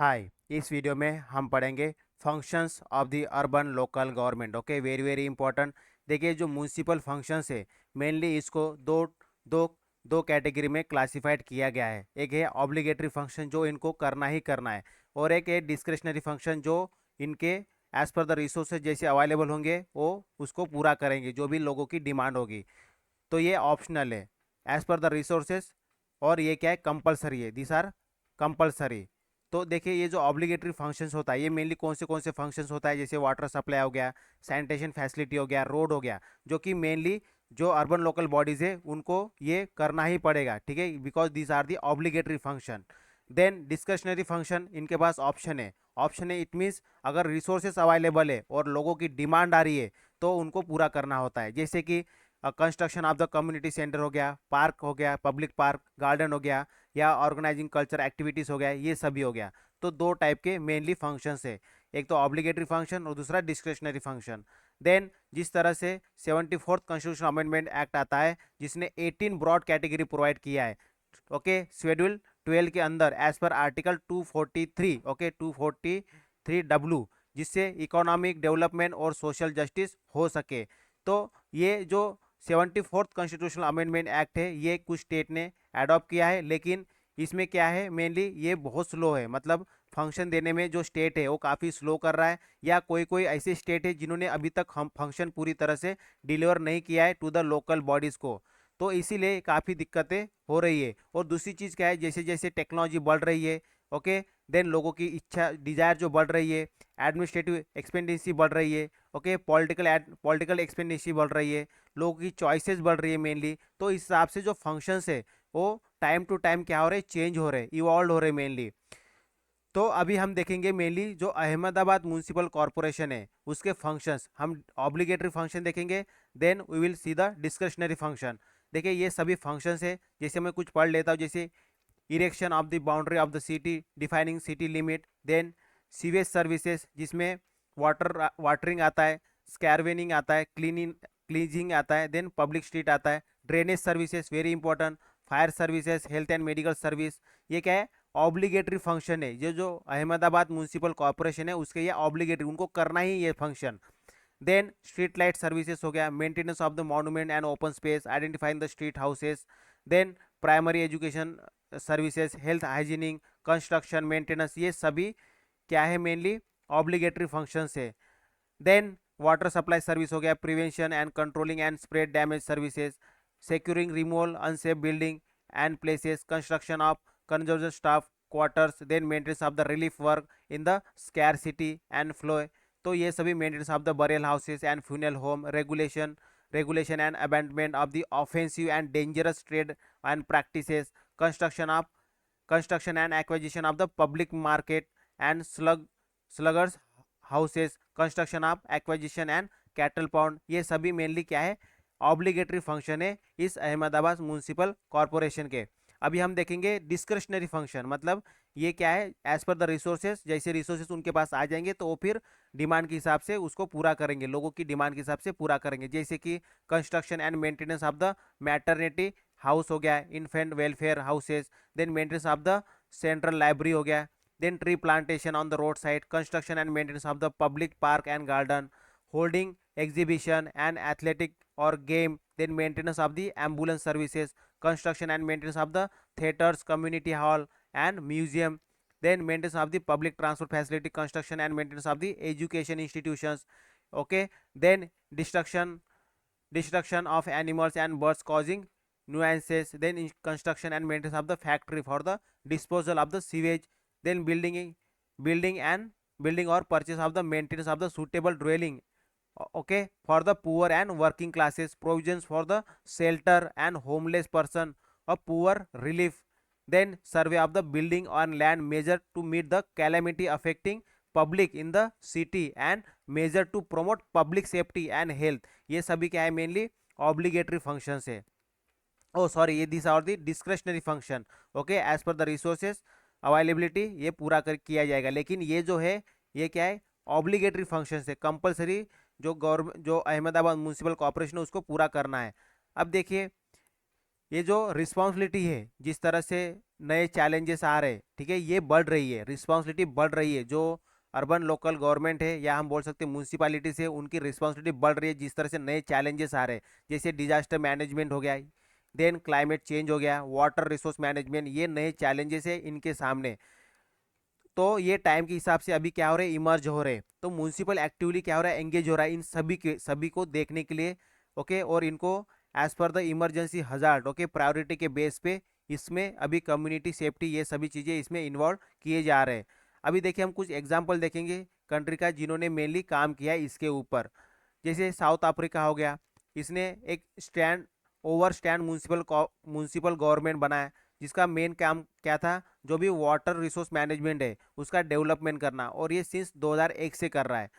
हाय, इस वीडियो में हम पढ़ेंगे functions of the urban local government. Okay, very very important. देखिए, जो म्यूनिसिपल फंक्शंस है मेनली इसको दो दो दो कैटेगरी में क्लासिफाइड किया गया है। एक है ऑब्लिगेटरी फंक्शन जो इनको करना ही करना है, और एक है डिस्क्रिशनरी फंक्शन जो इनके एज पर द रिसोर्सेज जैसे अवेलेबल होंगे वो उसको पूरा करेंगे, जो भी लोगों की डिमांड होगी। तो ये ऑप्शनल है एज पर द रिसोर्सेज, और ये क्या है, कंपलसरी है। This are compulsory. तो देखिए, ये जो ऑब्लिगेटरी फंक्शंस होता है ये मेनली कौन से फंक्शंस होता है, जैसे वाटर सप्लाई हो गया, सैनिटेशन फैसिलिटी हो गया, रोड हो गया, जो कि मेनली जो अर्बन लोकल बॉडीज है उनको ये करना ही पड़ेगा, ठीक है, because these are the obligatory function. Then discretionary function, इनके पास ऑप्शन है इट मीन्स अगर रिसोर्सेस अवेलेबल है और लोगों की डिमांड आ रही है तो उनको पूरा करना होता है। जैसे कि construction of the community centre हो गया, पार्क हो गया, पब्लिक पार्क, गार्डन हो गया, या ऑर्गेनाइजिंग कल्चर एक्टिविटीज़ हो गया, ये सभी हो गया। तो दो टाइप के मेनली फंक्शंस है, एक तो ऑब्लिगेटरी फंक्शन और दूसरा डिस्क्रिशनरी फंक्शन। देन जिस तरह से 74th कॉन्स्टिट्यूशन अमेंडमेंट एक्ट आता है जिसने 18 ब्रॉड कैटेगरी प्रोवाइड किया है, ओके, शेड्यूल 12 के अंदर as per article 243, okay, 243 W, जिससे इकोनॉमिक डेवलपमेंट और सोशल जस्टिस हो सके। तो ये जो 74th कॉन्स्टिट्यूशनल अमेंडमेंट एक्ट है ये कुछ स्टेट ने अडॉप्ट किया है, लेकिन इसमें क्या है, मेनली ये बहुत स्लो है। मतलब फंक्शन देने में जो स्टेट है वो काफ़ी स्लो कर रहा है, या कोई कोई ऐसे स्टेट है जिन्होंने अभी तक हम फंक्शन पूरी तरह से डिलीवर नहीं किया है टू द लोकल बॉडीज़ को। तो इसीलिए काफ़ी दिक्कतें हो रही है। और दूसरी चीज़ क्या है, जैसे जैसे टेक्नोलॉजी बढ़ रही है, ओके, देन लोगों की इच्छा डिज़ायर जो बढ़ रही है, एडमिनिस्ट्रेटिव एक्सपेंडिसी बढ़ रही है, ओके, पॉलिटिकल एक्सपेंडिसी बढ़ रही है, लोगों की चॉइसेस बढ़ रही है मेनली। तो इस हिसाब से जो फंक्शंस है वो टाइम टू टाइम क्या हो रहे हैं, चेंज हो रहे हैं, इवॉल्व हो रहे हैं मेनली। तो अभी हम देखेंगे मेनली जो अहमदाबाद म्यूनिसिपल कॉरपोरेशन है उसके फंक्शंस, हम ऑब्लिगेटरी फंक्शन देखेंगे, then we will see the discretionary function. देखिए, ये सभी फंक्शंस है, जैसे मैं कुछ पढ़ लेता हूँ, जैसे erection of the boundary of the city, defining city limit, then sewage services जिसमें वाटरिंग आता है, स्कैरवेनिंग आता है, क्लीजिंग आता है, देन पब्लिक स्ट्रीट आता है, drainage services very important, fire services, health and medical service. ये क्या है, ऑब्लिगेटरी फंक्शन है। ये जो अहमदाबाद म्यूनिसिपल कॉर्पोरेशन है उसके ये ऑब्लिगेटरी, उनको करना ही ये function. Then street light services हो गया, maintenance of the monument and open space, identifying the street houses, then primary education services, health hygiene, construction maintenance, ये सभी क्या है, मेनली ऑब्लिगेटरी फंक्शंस है। देन वाटर सप्लाई सर्विस हो गया, prevention and controlling and spread damage services, securing removal unsafe building and places, construction of conservation staff quarters, then maintenance of the relief work in the scarcity and flow। तो ये सभी maintenance of the burial houses and funeral home, regulation and abandonment of the offensive and dangerous trade and practices, construction and acquisition of the public market and slaughter houses, construction of acquisition and cattle pound, ये सभी mainly क्या है, obligatory function है इस Ahmedabad municipal corporation के। अभी हम देखेंगे डिस्क्रिशनरी फंक्शन, मतलब ये क्या है, एज पर द रिसोर्सेज, जैसे रिसोर्सेज उनके पास आ जाएंगे तो वो फिर डिमांड के हिसाब से उसको पूरा करेंगे, लोगों की डिमांड के हिसाब से पूरा करेंगे। जैसे कि construction and maintenance of the maternity house हो गया, infant welfare houses, then maintenance of the central library हो गया, then tree plantation on the road side, construction and maintenance of the public park and garden, holding exhibition and athletic or game, then maintenance of the ambulance services, construction and maintenance of the theaters, community hall and museum, then maintenance of the public transport facility, construction and maintenance of the education institutions, okay, then destruction of animals and birds causing nuisances, then construction and maintenance of the factory for the disposal of the sewage, then building or purchase of the maintenance of the suitable dwelling, okay, for the poor and working classes, provisions for the shelter and homeless person or poor relief, then survey of the building on land measure to meet the calamity affecting public in the city and measure to promote public safety and health, ये सभी क्या है, mainly obligatory functions है। Oh sorry, ये this are the discretionary function, okay, as per the resources availability ये पूरा कर किया जाएगा। लेकिन ये जो है ये क्या है, ऑब्लिगेटरी फंक्शन है, कंपलसरी, जो गवर्नमेंट जो अहमदाबाद म्यूनिसिपल कॉर्पोरेशन है उसको पूरा करना है। अब देखिए, ये जो रिस्पॉन्सिबिलिटी है, जिस तरह से नए चैलेंजेस आ रहे हैं, ठीक है, ये बढ़ रही है, रिस्पॉन्सिबिलिटी बढ़ रही है। जो अर्बन लोकल गवर्नमेंट है या हम बोल सकते हैं म्यूनसिपालिटी से, उनकी रिस्पॉन्सिबिलिटी बढ़ रही है जिस तरह से नए चैलेंजेस आ रहे हैं, जैसे डिजास्टर मैनेजमेंट हो गया, देन क्लाइमेट चेंज हो गया, वाटर रिसोर्स मैनेजमेंट, ये नए चैलेंजेस है इनके सामने। तो ये टाइम के हिसाब से अभी क्या हो रहा है, इमर्ज हो रहे हैं। तो म्यूनसिपल एक्टिवली क्या हो रहा है, एंगेज हो रहा है इन सभी को देखने के लिए। ओके, और इनको as per the emergency hazard, okay, priority के बेस पे इसमें अभी कम्युनिटी सेफ्टी ये सभी चीज़ें इसमें इन्वॉल्व किए जा रहे हैं। अभी देखिए हम कुछ एग्जाम्पल देखेंगे कंट्री का जिन्होंने मेनली काम किया है इसके ऊपर। जैसे साउथ अफ्रीका हो गया, इसने एक stand over stand municipal government बनाया, जिसका मेन काम क्या था, जो भी वाटर रिसोर्स मैनेजमेंट है उसका डेवलपमेंट करना, और ये सिंस 2001 से कर रहा है।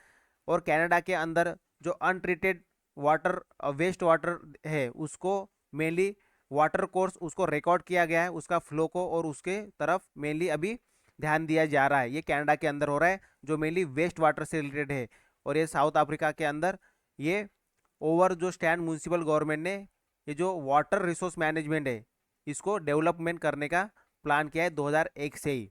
और कनाडा के अंदर जो अनट्रीटेड वाटर वेस्ट वाटर है उसको मेनली वाटर कोर्स उसको रिकॉर्ड किया गया है, उसका फ्लो को, और उसके तरफ मेनली अभी ध्यान दिया जा रहा है। ये कनाडा के अंदर हो रहा है जो मेनली वेस्ट वाटर से रिलेटेड है। और ये साउथ अफ्रीका के अंदर ये ओवर जो स्टैंड म्यूनसिपल गवर्नमेंट ने ये जो वाटर रिसोर्स मैनेजमेंट है इसको डेवलपमेंट करने का प्लान किया है 2001 से ही।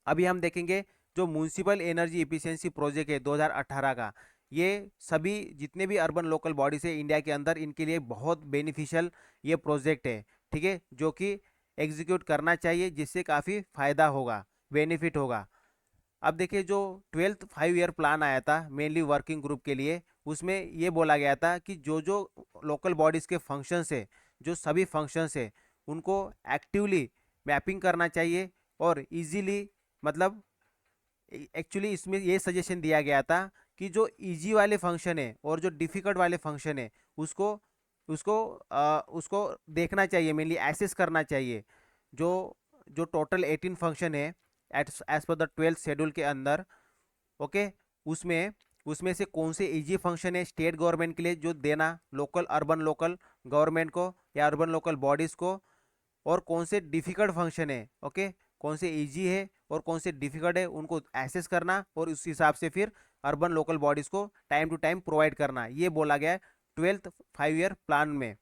अभी हम देखेंगे जो म्यूनसिपल एनर्जी इफिशिएंसी प्रोजेक्ट है 2018 का, ये सभी जितने भी अर्बन लोकल बॉडीज है इंडिया के अंदर, इनके लिए बहुत बेनिफिशियल ये प्रोजेक्ट है, ठीक है, जो कि एग्जीक्यूट करना चाहिए, जिससे काफ़ी फायदा होगा, बेनिफिट होगा। अब देखिए जो 12th 5 ईयर प्लान आया था मेनली वर्किंग ग्रुप के लिए, उसमें ये बोला गया था कि जो जो लोकल बॉडीज़ के फंक्शंस है, जो सभी फंक्शंस है, उनको एक्टिवली मैपिंग करना चाहिए और इजीली, मतलब एक्चुअली इसमें ये सजेशन दिया गया था कि जो इजी वाले फंक्शन है और जो डिफ़िकल्ट वाले फंक्शन है उसको उसको उसको देखना चाहिए, मेनली एसेस करना चाहिए। जो जो टोटल 18 फंक्शन है as per the 12th schedule के अंदर, ओके, उसमें उसमें से कौन से इजी फंक्शन है स्टेट गवर्नमेंट के लिए जो देना लोकल अर्बन लोकल गवर्नमेंट को या अर्बन लोकल बॉडीज़ को, और कौन से डिफ़िकल्ट फंक्शन है, ओके, कौन से इजी है और कौन से डिफ़िकल्ट है, उनको एसेस करना और उस हिसाब से फिर अर्बन लोकल बॉडीज़ को टाइम टू टाइम प्रोवाइड करना, ये बोला गया है 12th 5 ईयर प्लान में।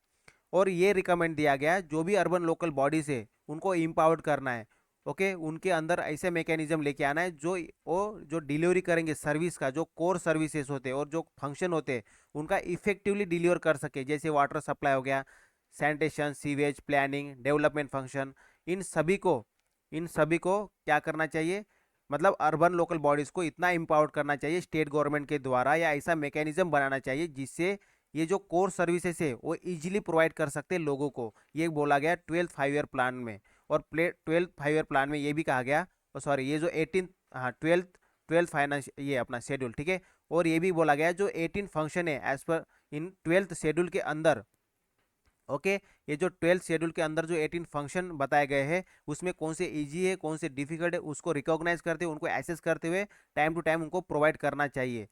और ये रिकमेंड दिया गया है जो भी अर्बन लोकल बॉडीज़ है उनको एम्पावर्ड करना है, ओके, उनके अंदर ऐसे मैकेनिज्म लेके आना है जो वो जो डिलीवरी करेंगे सर्विस का, जो कोर सर्विसेज होते हैं और जो फंक्शन होते हैं उनका इफेक्टिवली डिलीवर कर सके, जैसे वाटर सप्लाई हो गया, sanitation, sewage, planning, development function, इन सभी को क्या करना चाहिए, मतलब अर्बन लोकल बॉडीज़ को इतना एम्पावर्ड करना चाहिए स्टेट गवर्नमेंट के द्वारा, या ऐसा मैकेनिज्म बनाना चाहिए जिससे ये जो कोर सर्विसेज है वो इजीली प्रोवाइड कर सकते हैं लोगों को, ये बोला गया 12th 5 ईयर प्लान में। और 12th 5 ईयर प्लान में ये भी कहा गया, सॉरी, ये जो 18, हाँ, 12th फाइनेंस ये अपना शेड्यूल, ठीक है, और ये भी बोला गया जो 18 फंक्शन है एज पर इन 12th शेड्यूल के अंदर, ओके, ये जो 12th शेड्यूल के अंदर जो 18 फंक्शन बताए गए हैं उसमें कौन से इजी है कौन से डिफिकल्ट है उसको रिकॉग्नाइज करते हुए, उनको एसेस करते हुए टाइम टू टाइम उनको प्रोवाइड करना चाहिए।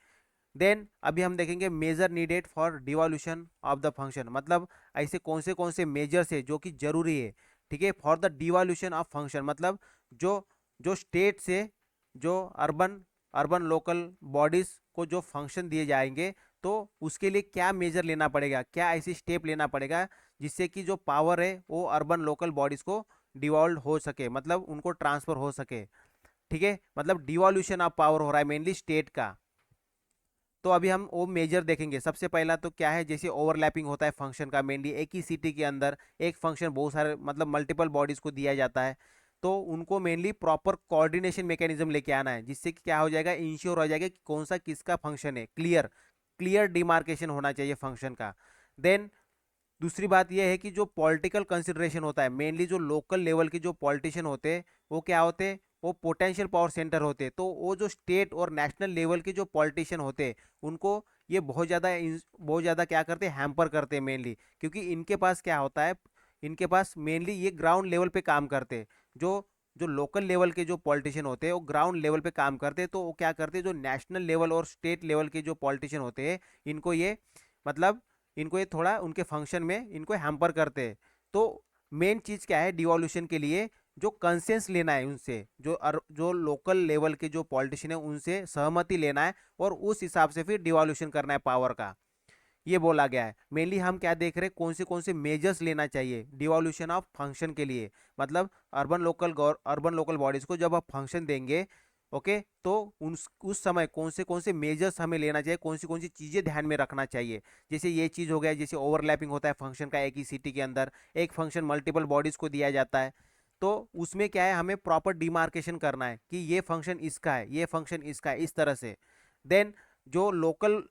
देन अभी हम देखेंगे major needed for devolution of the function, मतलब ऐसे कौन से मेजर्स है जो कि जरूरी है, ठीक है, फॉर द डिवॉल्यूशन ऑफ फंक्शन, मतलब जो जो स्टेट से जो अर्बन अर्बन लोकल बॉडीज़ को जो फंक्शन दिए जाएंगे, तो उसके लिए क्या मेजर लेना पड़ेगा, क्या ऐसी स्टेप लेना पड़ेगा जिससे कि जो पावर है वो अर्बन लोकल बॉडीज़ को डिवॉल्व हो सके, मतलब उनको ट्रांसफ़र हो सके, ठीक है, मतलब डिवॉल्यूशन ऑफ पावर हो रहा है मेनली स्टेट का। तो अभी हम वो मेजर देखेंगे। सबसे पहला तो क्या है, जैसे ओवरलैपिंग होता है फंक्शन का, मेनली एक ही सिटी के अंदर एक फंक्शन बहुत सारे मतलब मल्टीपल बॉडीज़ को दिया जाता है, तो उनको मेनली प्रॉपर कोऑर्डिनेशन मैकेनिज्म लेके आना है, जिससे कि क्या हो जाएगा, इंश्योर हो जाएगा कि कौन सा किसका फंक्शन है, क्लियर क्लियर डिमार्केशन होना चाहिए फंक्शन का। देन दूसरी बात यह है कि जो पॉलिटिकल कंसिडरेशन होता है, मेनली जो लोकल लेवल के जो पॉलिटिशियन होते हैं वो क्या होते हैं, वो पोटेंशियल पावर सेंटर होते हैं, तो वो जो स्टेट और नेशनल लेवल के जो पॉलिटिशियन होते हैं उनको ये बहुत ज़्यादा क्या करते हैं, हैम्पर करते हैं मेनली, क्योंकि इनके पास क्या होता है, इनके पास मेनली ये ग्राउंड लेवल पे काम करते हैं। जो जो लोकल लेवल के जो पॉलिटिशियन होते हैं वो ग्राउंड लेवल पे काम करते हैं, तो वो क्या करते हैं, जो नेशनल लेवल और स्टेट लेवल के जो पॉलिटिशियन होते हैं इनको ये मतलब इनको ये थोड़ा उनके फंक्शन में इनको हैम्पर करते हैं। तो मेन चीज़ क्या है डिवॉल्यूशन के लिए, जो कंसेंस लेना है उनसे, जो लोकल लेवल के जो पॉलिटिशियन है उनसे सहमति लेना है और उस हिसाब से फिर डिवॉल्यूशन करना है पावर का। ये बोला गया है। मेनली हम क्या देख रहे हैं, कौन से मेजर्स लेना चाहिए डिवोल्यूशन ऑफ फंक्शन के लिए, मतलब अर्बन लोकल बॉडीज को जब आप फंक्शन देंगे, ओके, तो उस समय कौन से मेजर्स हमें लेना चाहिए, कौन सी चीज़ें ध्यान में रखना चाहिए। जैसे ये चीज़ हो गया, जैसे ओवरलैपिंग होता है फंक्शन का एक ही सिटी के अंदर, एक फंक्शन मल्टीपल बॉडीज़ को दिया जाता है, तो उसमें क्या है, हमें प्रॉपर डिमार्केशन करना है कि ये फंक्शन इसका है, ये फंक्शन इसका है, इस तरह से। देन जो लोकल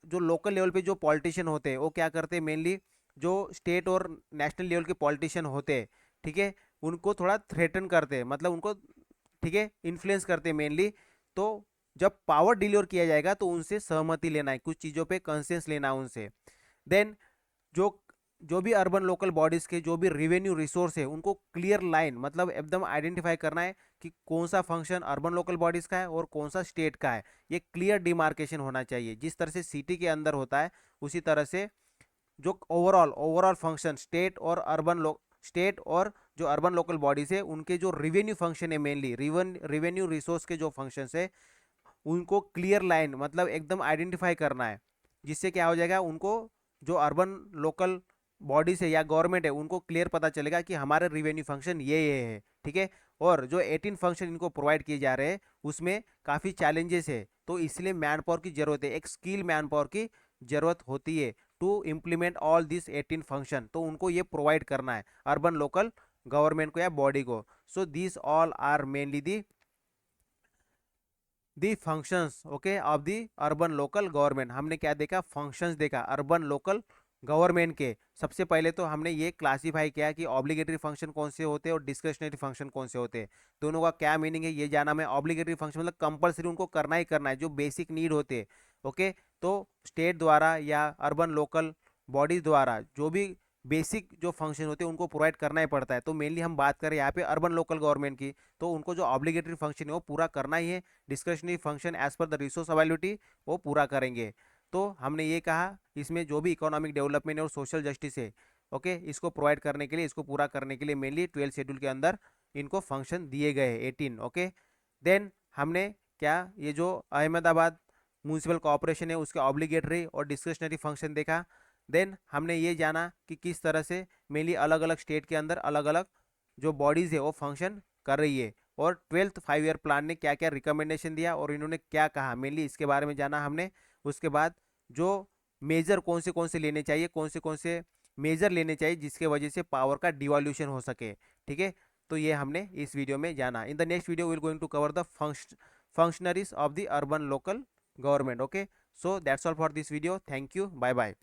लेवल पे जो पॉलिटिशियन होते हैं वो क्या करते हैं, मेनली जो स्टेट और नेशनल लेवल के पॉलिटिशियन होते हैं, ठीक है, उनको थोड़ा थ्रेटन करते हैं, मतलब उनको, ठीक है, इन्फ्लुएंस करते हैं मेनली। तो जब पावर डिलीवर किया जाएगा तो उनसे सहमति लेना है, कुछ चीज़ों पे कंसेंस लेना है उनसे। देन जो जो भी अर्बन लोकल बॉडीज के जो भी रिवेन्यू रिसोर्स है उनको क्लियर लाइन, मतलब एकदम आइडेंटिफाई करना है कि कौन सा फंक्शन अर्बन लोकल बॉडीज का है और कौन सा स्टेट का है। ये क्लियर डिमार्केशन होना चाहिए, जिस तरह से सिटी के अंदर होता है उसी तरह से जो ओवरऑल फंक्शन स्टेट और जो अर्बन लोकल बॉडीज है उनके जो रिवेन्यू फंक्शन है, मेनली रिवेन्यू रिसोर्स के जो फंक्शन है उनको क्लियर लाइन, मतलब एकदम आइडेंटिफाई करना है, जिससे क्या हो जाएगा, उनको जो अर्बन लोकल बॉडीज है या गवर्नमेंट है उनको क्लियर पता चलेगा कि हमारे रिवेन्यू फंक्शन ये है, ठीक है। और जो 18 फंक्शन इनको प्रोवाइड किए जा रहे हैं उसमें काफ़ी चैलेंजेस है, तो इसलिए मैन पावर की जरूरत है, एक स्किल मैन पावर की जरूरत होती है to implement all this 18 function, तो उनको ये प्रोवाइड करना है अर्बन लोकल गवर्नमेंट को या बॉडी को। So this all are mainly the functions, okay, of the urban local government. हमने क्या देखा, फंक्शंस देखा अर्बन लोकल गवर्नमेंट के। सबसे पहले तो हमने ये क्लासीफाई किया कि ऑब्लिगेटरी फंक्शन कौन से होते हैं और डिस्क्रिशनरी फंक्शन कौन से होते हैं, दोनों का क्या मीनिंग है ये जाना। मैं ऑब्लिगेटरी फंक्शन मतलब कंपलसरी उनको करना ही करना है, जो बेसिक नीड होते हैं, ओके। तो स्टेट द्वारा या अर्बन लोकल बॉडीज द्वारा जो भी बेसिक जो फंक्शन होते हैं उनको प्रोवाइड करना ही पड़ता है। तो मेनली हम बात करें यहाँ पे अर्बन लोकल गवर्नमेंट की, तो उनको जो ऑब्लिगेटरी फंक्शन है वो पूरा करना ही है। Discretionary function as per the resource availability वो पूरा करेंगे। तो हमने ये कहा इसमें जो भी इकोनॉमिक डेवलपमेंट और सोशल जस्टिस है, ओके, इसको प्रोवाइड करने के लिए, इसको पूरा करने के लिए मेनली 12 शेड्यूल के अंदर इनको फंक्शन दिए गए हैं 18, ओके। देन हमने क्या, ये जो अहमदाबाद म्यूनसिपल कॉरपोरेशन है उसके ऑब्लिगेटरी और डिस्क्रिशनरी फंक्शन देखा। देन हमने ये जाना कि किस तरह से मेनली अलग अलग स्टेट के अंदर अलग अलग जो बॉडीज़ है वो फंक्शन कर रही है, और 12th 5 ईयर प्लान ने क्या क्या रिकमेंडेशन दिया और इन्होंने क्या कहा, मेनली इसके बारे में जाना हमने। उसके बाद जो मेजर कौन से लेने चाहिए, कौन से मेजर लेने चाहिए जिसके वजह से पावर का डिवॉल्यूशन हो सके, ठीक है। तो ये हमने इस वीडियो में जाना। In the next video will going to cover the functionaries of the urban local government, okay. So that's all for this video, thank you, bye bye.